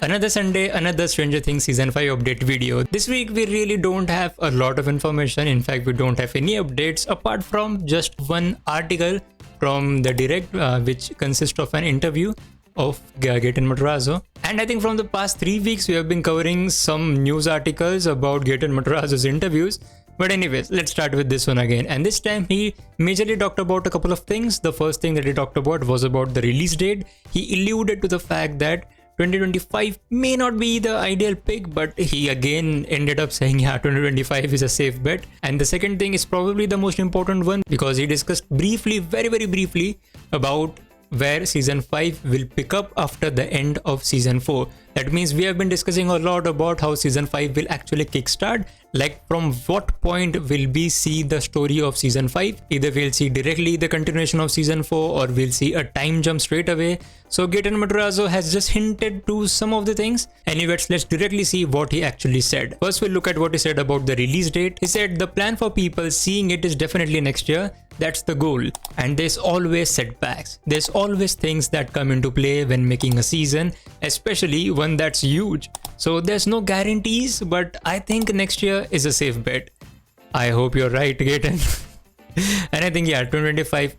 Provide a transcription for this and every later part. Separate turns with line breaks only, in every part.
Another Sunday, another Stranger Things Season 5 update video. This week we really don't have a lot of information. In fact, we don't have any updates apart from just one article from the Direct, which consists of an interview of Gaten Matarazzo. And I think from the past 3 weeks we have been covering some news articles about Gaten Matarazzo's interviews. But anyways, let's start with this one again. And this time he majorly talked about a couple of things. The first thing that he talked about was about the release date. He alluded to the fact that 2025 may not be the ideal pick, but he again ended up saying, yeah, 2025 is a safe bet. And the second thing is probably the most important one, because he discussed briefly, very briefly, about where season 5 will pick up after the end of season 4. That means we have been discussing a lot about how season 5 will actually kickstart. Like from what point will we see the story of season 5? Either we'll see directly the continuation of season 4 or we'll see a time jump straight away. So Gaten Matarazzo has just hinted to some of the things. Anyways, let's directly see what he actually said. First, we'll look at what he said about the release date. He said the plan for people seeing it is definitely next year. That's the goal. And there's always setbacks. There's always things that come into play when making a season, especially one that's huge. So there's no guarantees, but I think next year is a safe bet. I hope you're right, Gaten. And I think, yeah, 2025,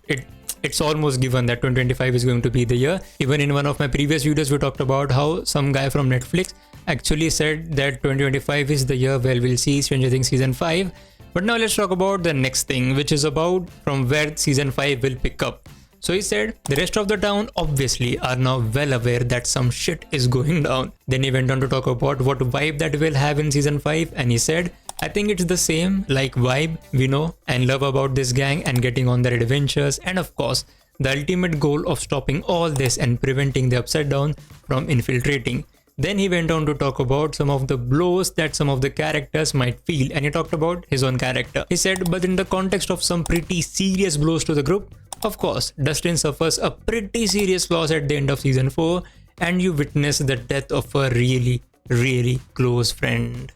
it's almost given that 2025 is going to be the year. Even in one of my previous videos, we talked about how some guy from Netflix actually said that 2025 is the year where we'll see Stranger Things season 5. But now let's talk about the next thing, which is about from where season 5 will pick up. So he said the rest of the town obviously are now well aware that some shit is going down. Then he went on to talk about what vibe that will have in season 5, and he said, I think it's the same like vibe we know and love about this gang and getting on their adventures, and of course the ultimate goal of stopping all this and preventing the Upside Down from infiltrating. Then he went on to talk about some of the blows that some of the characters might feel, and he talked about his own character. He said, but in the context of some pretty serious blows to the group, of course, Dustin suffers a pretty serious loss at the end of season 4, and you witness the death of a really close friend.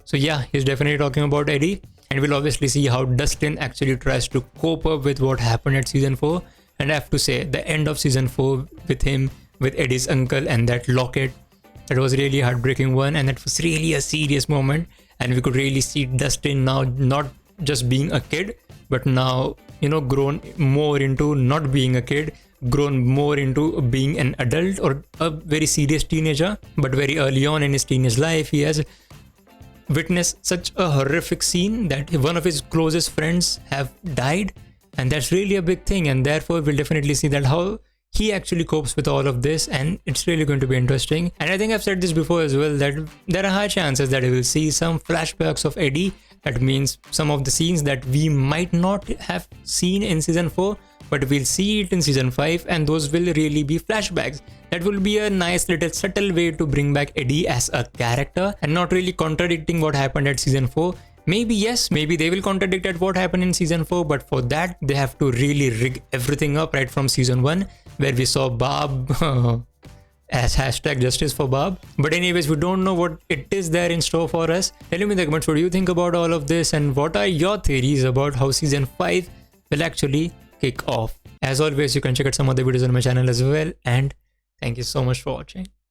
So yeah, he's definitely talking about Eddie, and we'll obviously see how Dustin actually tries to cope up with what happened at season 4. And I have to say, the end of season 4 with him, with Eddie's uncle and that locket, that was really heartbreaking one, and that was really a serious moment. And we could really see Dustin now not just being a kid, but now, you know, grown more into not being a kid, grown more into being an adult or a very serious teenager. But very early on in his teenage life, he has witnessed such a horrific scene that one of his closest friends have died, and that's really a big thing. And therefore we'll definitely see that how he actually copes with all of this, and it's really going to be interesting. And I think I've said this before as well, that there are high chances that we will see some flashbacks of Eddie. That means some of the scenes that we might not have seen in season 4, but we'll see it in season 5, and those will really be flashbacks. That will be a nice little subtle way to bring back Eddie as a character and not really contradicting what happened at season 4. Maybe yes, maybe they will contradict at what happened in season 4, but for that they have to really rig everything up right from season 1, where we saw Bob as hashtag justice for Bob. But anyways, we don't know what it is there in store for us. Tell me in the comments what do you think about all of this, and what are your theories about how season 5 will actually kick off. As always, you can check out some other videos on my channel as well, and thank you so much for watching.